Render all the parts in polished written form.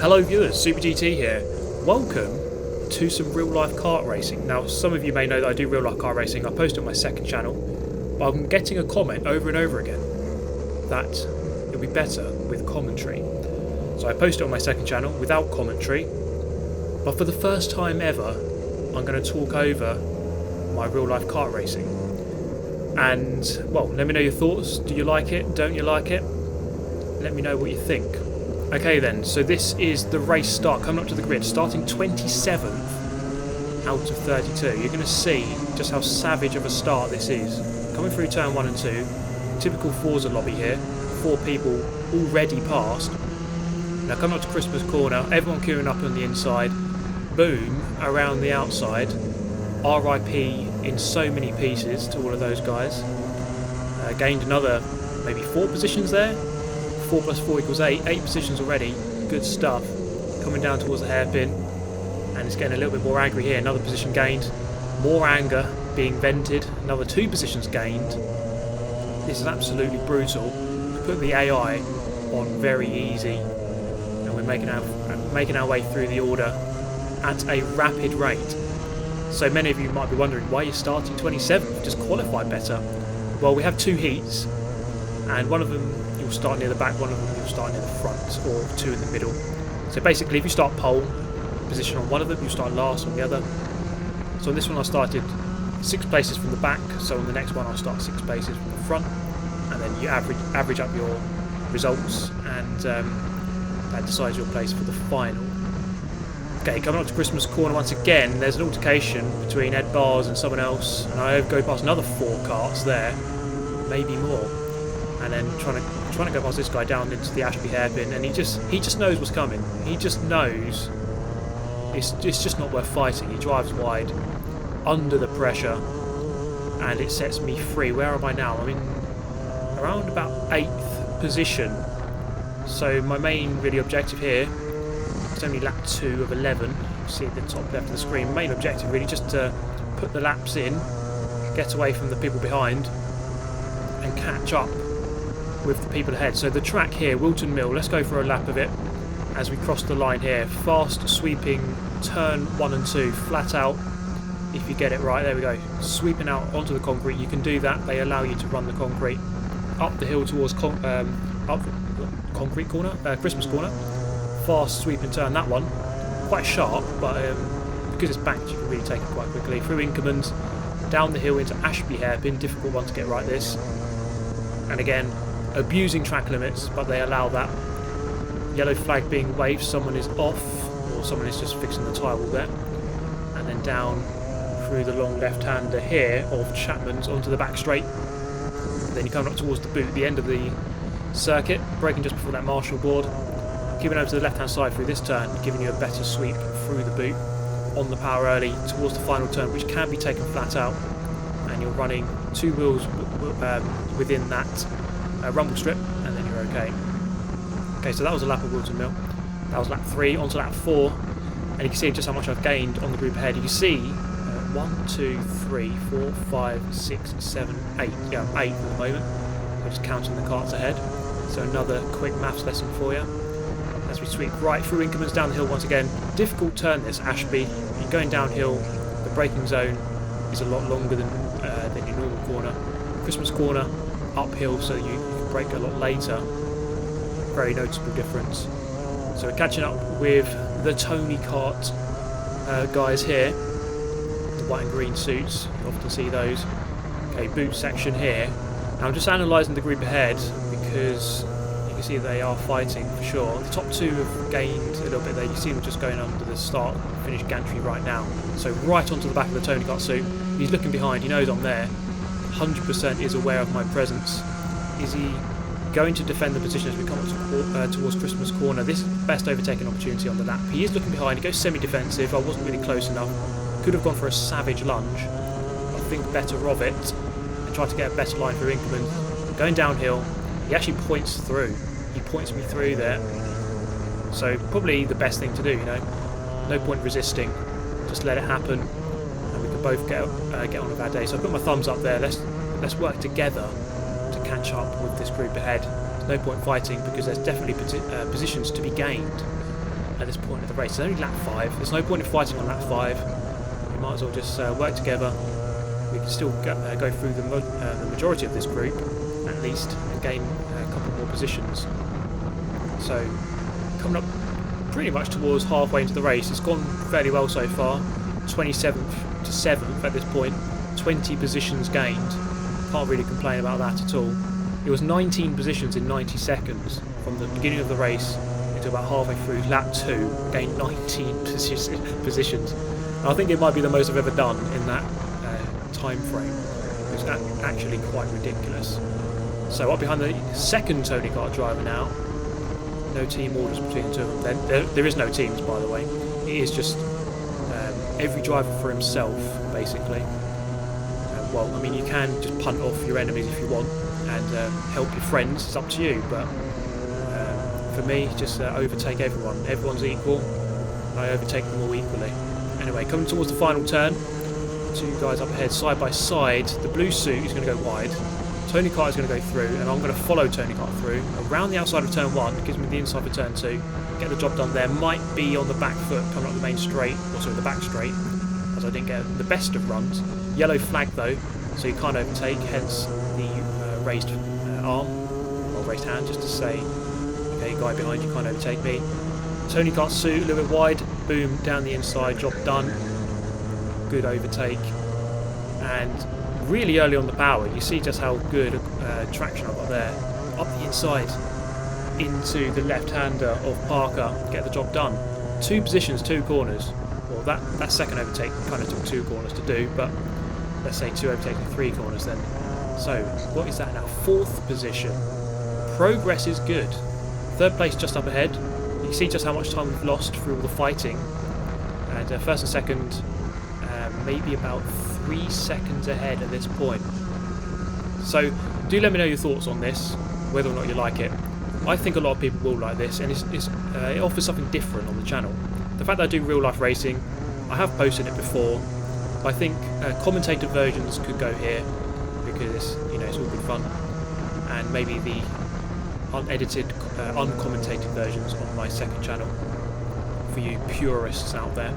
Hello viewers, Super GT here. Welcome to some real life kart racing. Now some of you may know that I do real life kart racing. I post it on my second channel, but I'm getting a comment over and over again that it'll be better with commentary. So I post it on my second channel without commentary, but for the first time ever I'm going to talk over my real life kart racing. And well, let me know your thoughts. Do you like it? Don't you like it? Let me know what you think. Okay then, so this is the race start, coming up to the grid, starting 27th out of 32. You're going to see just how savage of a start this is. Coming through turn 1 and 2, typical Forza lobby here, 4 people already passed. Now coming up to Christmas corner, everyone queuing up on the inside, boom, around the outside, RIP in so many pieces to all of those guys. Gained another maybe 4 positions there. 4 plus 4 equals 8. 8 positions already. Good stuff. Coming down towards the hairpin. And it's getting a little bit more angry here. Another position gained. More anger being vented. Another 2 positions gained. This is absolutely brutal. We put the AI on very easy. And we're making our way through the order at a rapid rate. So many of you might be wondering why you're starting 27th. Just qualify better. Well, we have 2 heats. And one of them you'll start near the back, one of them you'll start near the front, or 2 in the middle. So basically if you start pole position on one of them, you start last on the other. So on this one I started 6 places from the back, so on the next one I'll start 6 places from the front, and then you average up your results, and that decides your place for the final. Okay, coming up to Christmas corner once again, there's an altercation between Ed Bars and someone else, and I go past another 4 karts there, maybe more. And then trying to go past this guy down into the Ashby hairpin, and he just knows what's coming. He just knows it's just not worth fighting. He drives wide under the pressure, and it sets me free. Where am I now? I'm in around about 8th position. So my main really objective here, it's only lap 2 of 11. You see at the top left of the screen. Main objective really just to put the laps in, get away from the people behind, and catch up with the people ahead. So the track here, Wilton Mill, let's go for a lap of it as we cross the line here. Fast sweeping turn 1 and 2, flat out if you get it right. There we go, sweeping out onto the concrete. You can do that, they allow you to run the concrete up the hill towards concrete corner, Christmas corner. Fast sweeping turn, that one quite sharp, but because it's banked you can really take it quite quickly. Through Inkermans, down the hill into Ashby hairpin, difficult one to get right this, and again abusing track limits, but they allow that. Yellow flag being waved, someone is off, or someone is just fixing the tyre wall there. And then down through the long left-hander here of Chapman's onto the back straight. Then you come up towards the boot, the end of the circuit, braking just before that marshal board. Keeping over to the left-hand side through this turn, giving you a better sweep through the boot. On the power early towards the final turn, which can be taken flat out. And you're running 2 wheels within that rumble strip, and then you're okay. Okay, so that was a lap of Wilton Mill. That was lap 3, on to lap 4, and you can see just how much I've gained on the group ahead. You can see 1, 2, 3, 4, 5, 6, 7, 8. Yeah, I'm 8 at the moment. I'm just counting the karts ahead. So another quick maths lesson for you. As we sweep right through Inkermans down the hill once again. Difficult turn this, Ashby. You're going downhill, the braking zone is a lot longer than your normal corner. Christmas corner, uphill, so you brake a lot later. Very noticeable difference. So we're catching up with the Tony Kart guys here. The white and green suits, you often see those. Okay, boot section here. Now I'm just analysing the group ahead because you can see they are fighting for sure. The top 2 have gained a little bit there. You see them just going under the start finish gantry right now. So right onto the back of the Tony Kart suit. He's looking behind, he knows I'm there. 100% is aware of my presence. Is he going to defend the position as we come up towards Christmas corner? This is the best overtaking opportunity on the lap. He is looking behind, he goes semi-defensive. I wasn't really close enough. Could have gone for a savage lunge. I think better of it and try to get a better line through Inkerman. Going downhill, he actually points through. He points me through there. So probably the best thing to do, you know. No point resisting. Just let it happen. And we can both get on with our day. So I put my thumbs up there. Let's work together to catch up with this group ahead. There's no point fighting because there's definitely positions to be gained. at this point of the race. It's only lap 5. There's no point in fighting on lap 5. We might as well just work together. We can still go through the majority of this group, at least, and gain a couple more positions. So, coming up pretty much towards halfway into the race. It's gone fairly well so far. 27th to 7th at this point. 20 positions gained. Can't really complain about that at all. It was 19 positions in 90 seconds from the beginning of the race into about halfway through lap 2. Gained 19 positions. And I think it might be the most I've ever done in that time frame. It was actually quite ridiculous. So up behind the second Tony Kart driver now. No team orders between the two of them. There is no teams, by the way. It is just every driver for himself, basically. Well, I mean, you can just punt off your enemies if you want and help your friends. It's up to you, but for me, just overtake everyone. Everyone's equal. I overtake them all equally. Anyway, coming towards the final turn. Two guys up ahead, side by side. The blue suit is going to go wide. Tony Kart is going to go through, and I'm going to follow Tony Kart through around the outside of turn 1. Gives me the inside for turn 2. Get the job done there. Might be on the back foot coming up the main straight, or sorry, the back straight, as I didn't get the best of runs. Yellow flag though, so you can't overtake. Hence the raised arm or raised hand, just to say, okay, guy behind you can't overtake me. Tony Kart suit a little bit wide. Boom, down the inside. Job done. Good overtake, and really early on the power, you see just how good traction I've got there. Up the inside into the left-hander of Parker, get the job done. 2 positions, 2 corners. Well, that second overtake kind of took 2 corners to do, but let's say 2 overtakes and 3 corners then. So, what is that now? 4th position. Progress is good. 3rd place just up ahead. You can see just how much time we've lost through all the fighting. And 1st and 2nd, maybe about 3 seconds ahead at this point. So do let me know your thoughts on this, whether or not you like it. I think a lot of people will like this, and it offers something different on the channel. The fact that I do real life racing, I have posted it before. I think commentated versions could go here because it's all good fun, and maybe the unedited, uncommentated versions on my second channel for you purists out there.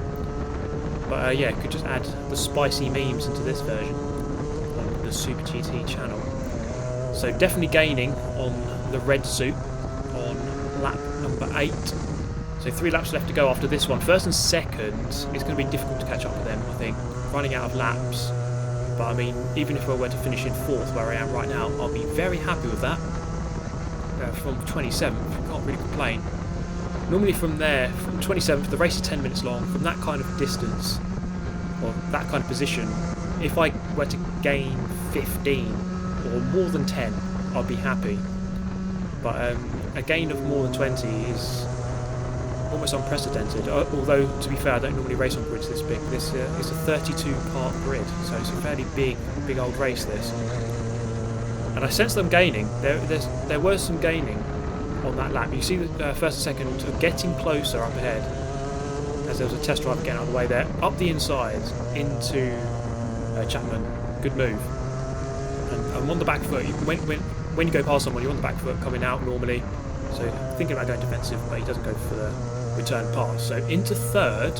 But yeah, could just add the spicy memes into this version on the Super GT channel. So definitely gaining on the red suit on lap number 8. So 3 laps left to go after this one. 1st and 2nd, it's going to be difficult to catch up with them, I think. Running out of laps. But I mean, even if I were to finish in 4th where I am right now, I'll be very happy with that. From 27th, can't really complain. Normally from there, from 27th, the race is 10 minutes long. From that kind of distance, or that kind of position, if I were to gain 15 or more than 10, I'd be happy. But a gain of more than 20 is almost unprecedented. Although, to be fair, I don't normally race on grids this big. This is a 32-part grid, so it's a fairly big old race, this. And I sense them gaining. There was some gaining on that lap. You see the 1st and 2nd are getting closer up ahead, as there was a test driver getting out of the way there. Up the inside into Chapman. Good move. And I'm on the back foot. When you go past someone, you're on the back foot coming out normally. So thinking about going defensive, but he doesn't go for the return pass. So into 3rd.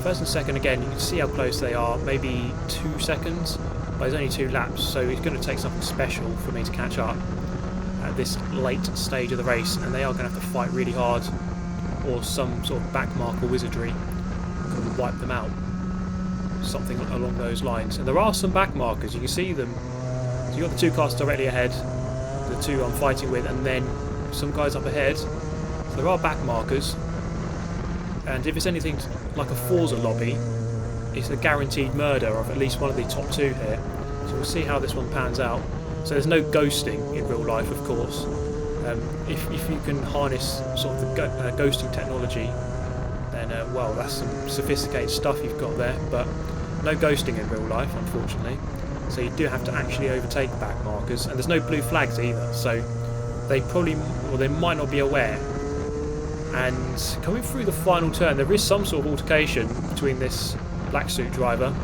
1st and 2nd again, you can see how close they are. Maybe 2 seconds. But there's only 2 laps, so it's going to take something special for me to catch up at this late stage of the race, and they are going to have to fight really hard, or some sort of backmark or wizardry can wipe them out. Something along those lines. And there are some backmarkers, you can see them. So you've got the 2 cars directly ahead, the 2 I'm fighting with, and then some guys up ahead. So there are backmarkers, and if it's anything like a Forza lobby, it's a guaranteed murder of at least one of the top 2 here. So we'll see how this one pans out. So there's no ghosting in real life, of course. If you can harness sort of the ghosting technology, then well, that's some sophisticated stuff you've got there. But no ghosting in real life, unfortunately. So you do have to actually overtake back markers, and there's no blue flags either. So they probably, or they might not be aware. And coming through the final turn, there is some sort of altercation between this black suit driver.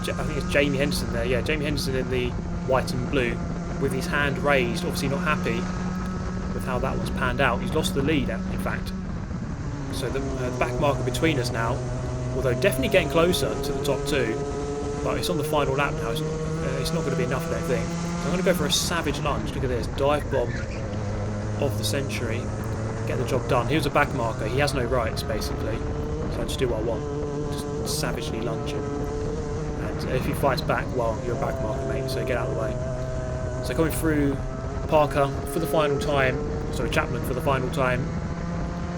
I think it's Jamie Henderson there. Yeah, Jamie Henderson in the white and blue with his hand raised, obviously not happy with with how that one's panned out. He's lost the lead, in fact. So the back marker between us now, although definitely getting closer to the top two, but it's on the final lap now. It's not going to be enough, I don't think. So I'm going to go for a savage lunge. Look at this, dive bomb of the century. Get the job done. Here's a back marker. He has no rights, basically. So I just do what I want. Just savagely lunge him. And if he fights back, well, you're a back marker, mate, so get out of the way. So coming through Parker for the final time, sorry, Chapman for the final time.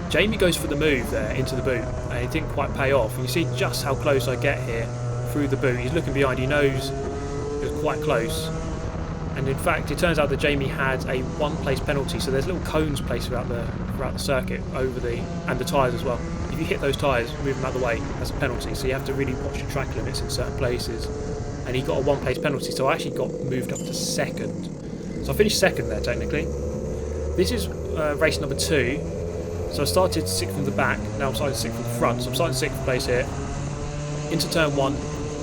Jamie goes for the move there into the boot, and it didn't quite pay off. And you see just how close I get here through the boot. He's looking behind, he knows it was quite close. And in fact, it turns out that Jamie had a one-place penalty, so there's little cones placed throughout the circuit over and the tyres as well. If you hit those tyres, move them out of the way, that's a penalty. So you have to really watch your track limits in certain places. And he got a one-place penalty, so I actually got moved up to second. So I finished second there, technically. This is race number 2. So I started 6th from the back, now I'm starting 6th from the front. So I'm starting 6th place here. Into turn 1,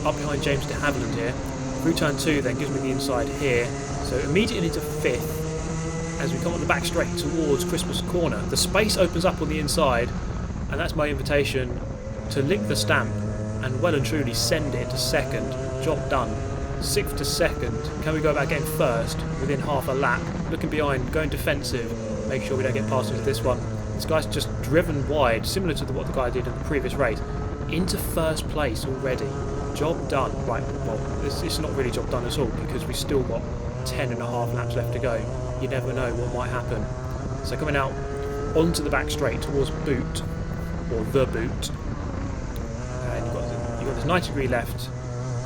up behind James de Havilland here. Through turn 2 then gives me the inside here. So immediately into 5th as we come on the back straight towards Christmas Corner. The space opens up on the inside, and that's my invitation to lick the stamp and well and truly send it to second. Job done. 6th to second. Can we go about getting first within half a lap? Looking behind, going defensive. Make sure we don't get past into this one. This guy's just driven wide, similar to what the guy did in the previous race. Into first place already. Job done. Right, well, it's not really job done at all because we've still got 10.5 laps left to go. You never know what might happen. So coming out onto the back straight towards boot, or the boot. And you've got this 90-degree left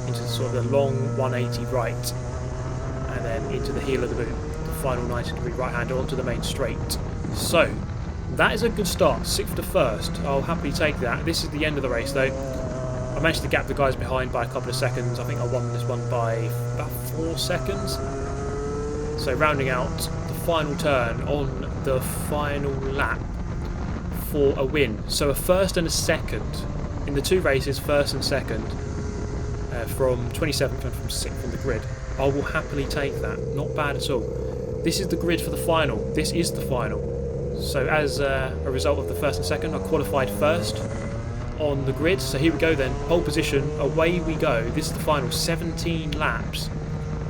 into sort of the long 180 right, and then into the heel of the boot. The final 90-degree right-hander onto the main straight. So that is a good start. 6th to 1st. I'll happily take that. This is the end of the race though. I managed to gap the guys behind by a couple of seconds. I think I won this one by about 4 seconds. So rounding out the final turn on the final lap for a win. So a 1st and a 2nd in the 2 races, 1st and 2nd from 27th and from 6th on the grid. I will happily take that. Not bad at all. This is the grid for the final. This is the final. So as a result of the 1st and 2nd, I qualified 1st on the grid. So here we go then. Pole position. Away we go. This is the final. 17 laps.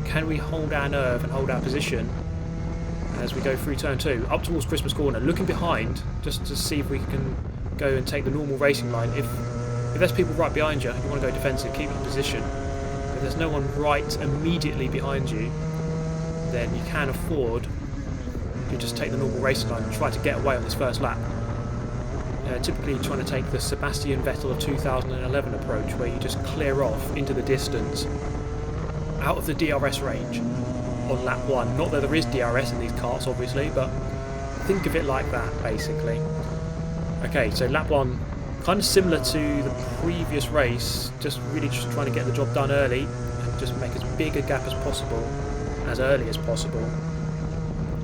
Can we hold our nerve and hold our position as we go through turn 2 up towards Christmas Corner, looking behind just to see if we can go and take the normal racing line. If there's people right behind you, you want to go defensive, keep your position. If there's no one right immediately behind you, then you can afford to just take the normal racing line and try to get away on this first lap. Typically trying to take the Sebastian Vettel of 2011 approach, where you just clear off into the distance out of the DRS range on lap 1. Not that there is DRS in these karts obviously, but think of it like that basically. Okay, so lap 1, kind of similar to the previous race, just trying to get the job done early and just make as big a gap as possible, as early as possible.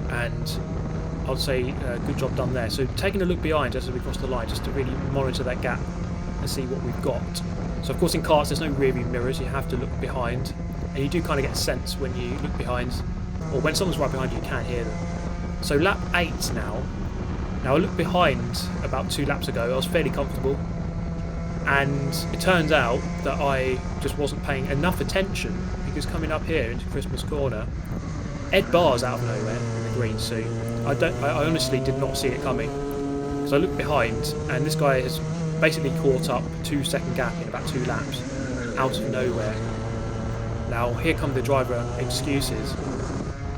And I'd say good job done there. So taking a look behind just as we cross the line, just to really monitor that gap and see what we've got. So of course in karts there's no rear view mirrors, you have to look behind. And you do kind of get a sense when you look behind, or when someone's right behind you, you can't hear them. So lap 8 now. Now I looked behind about 2 laps ago, I was fairly comfortable. And it turns out that I just wasn't paying enough attention, because coming up here into Christmas Corner, Ed Barr's out of nowhere in the green suit. I honestly did not see it coming. So I looked behind, and this guy has basically caught up 2-second gap in about 2 laps, out of nowhere. Now here come the driver excuses.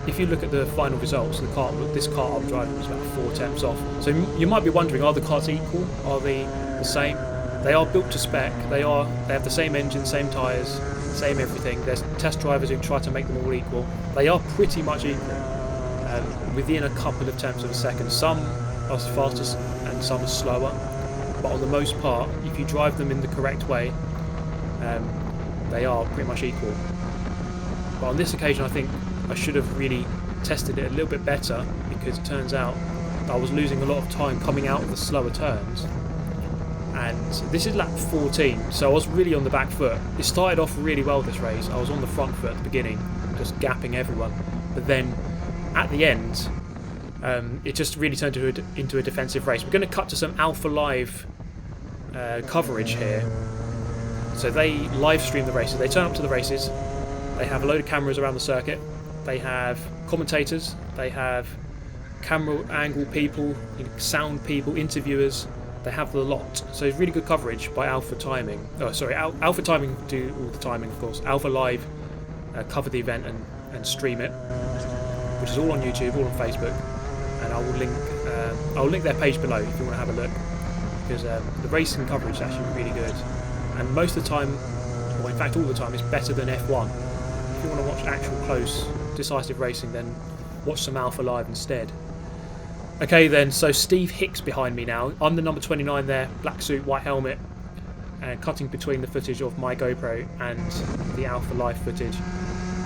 If you look at the final results, this car I'm driving was about 4 tenths off. So you might be wondering, are the cars equal? Are they the same? They are built to spec. They have the same engine, same tyres, same everything. There's test drivers who try to make them all equal. They are pretty much equal, within a couple of tenths of a second. Some are faster and some are slower, but on the most part, if you drive them in the correct way, they are pretty much equal. But on this occasion I think I should have really tested it a little bit better, because it turns out that I was losing a lot of time coming out of the slower turns. And this is lap 14, so I was really on the back foot. It started off really well this race. I was on the front foot at the beginning, just gapping everyone. But then at the end, It just really turned into a defensive race. We're going to cut to some Alpha Live coverage here. So they live stream the races. They turn up to the races. They have a load of cameras around the circuit. They have commentators. They have camera angle people, sound people, interviewers. They have the lot. So it's really good coverage by Alpha Timing. Oh, sorry, Alpha Timing do all the timing, of course. Alpha Live cover the event and stream it, which is all on YouTube, all on Facebook, and I will link their page below if you want to have a look, because the racing coverage is actually really good, and most of the time, or in fact all the time, it's better than F1. If you want to watch actual close, decisive racing, then watch some Alpha Live instead. Okay then, so Steve Hicks behind me now. I'm the number 29 there, black suit, white helmet, and cutting between the footage of my GoPro and the Alpha Live footage.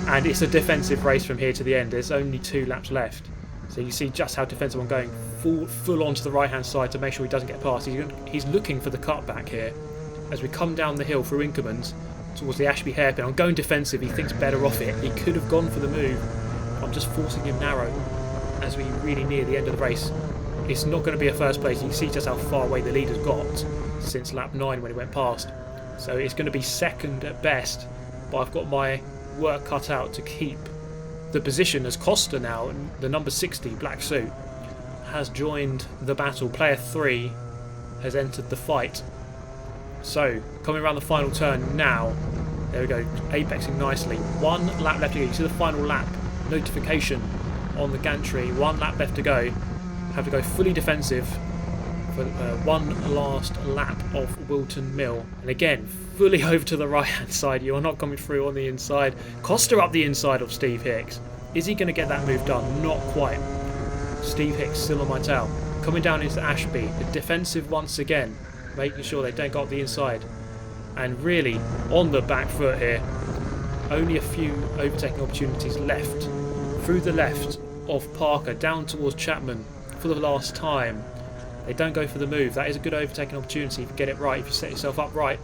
And it's a defensive race from here to the end. There's only 2 laps left. So you see just how defensive I'm going. Full onto the right hand side to make sure he doesn't get past. He's looking for the cutback here. As we come down the hill through Inkermans towards the Ashby hairpin, I'm going defensive. He thinks better off it. He could have gone for the move. I'm just forcing him narrow as we really near the end of the race. It's not going to be a first place. You can see just how far away the leader's got since lap 9 when he went past. So it's going to be second at best, but I've got my work cut out to keep the position, as Costa now, the number 60 black suit, has joined the battle. Player 3 has entered the fight. So coming around the final turn now, there we go, apexing nicely. 1 lap left to go. You see the final lap notification on the gantry. 1 lap left to go. Have to go fully defensive for one last lap of Wilton Mill, and again fully over to the right hand side. You are not coming through on the inside. Costa up the inside of Steve Hicks. Is he going to get that move done? Not quite. Steve Hicks still on my tail. Coming down into Ashby, the defensive once again, making sure they don't go up the inside, and really on the back foot here. Only a few overtaking opportunities left. Through the left of Parker down towards Chapman for the last time. They don't go for the move. That is a good overtaking opportunity if you get it right, if you set yourself up right.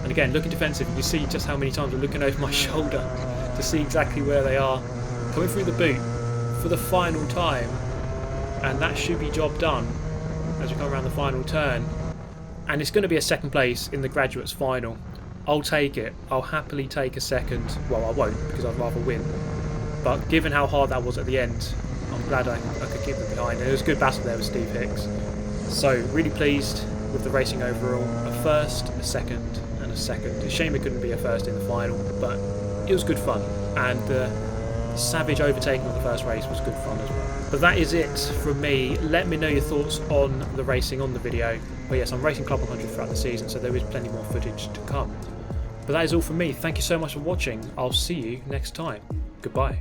And again, looking defensive, you can see just how many times I'm looking over my shoulder to see exactly where they are. Coming through the boot for the final time, and that should be job done as we come around the final turn. And it's going to be a second place in the Graduates final. I'll take it. I'll happily take a second. Well, I won't, because I'd rather win. But given how hard that was at the end, I'm glad I could keep them behind. And it was a good battle there with Steve Hicks. So, really pleased with the racing overall. A first, a second, and a second. It's a shame it couldn't be a first in the final, but it was good fun. And the savage overtaking of the first race was good fun as well. But that is it from me. Let me know your thoughts on the racing on the video. But yes, I'm racing Club 100 throughout the season, so there is plenty more footage to come. But that is all from me. Thank you so much for watching. I'll see you next time. Goodbye.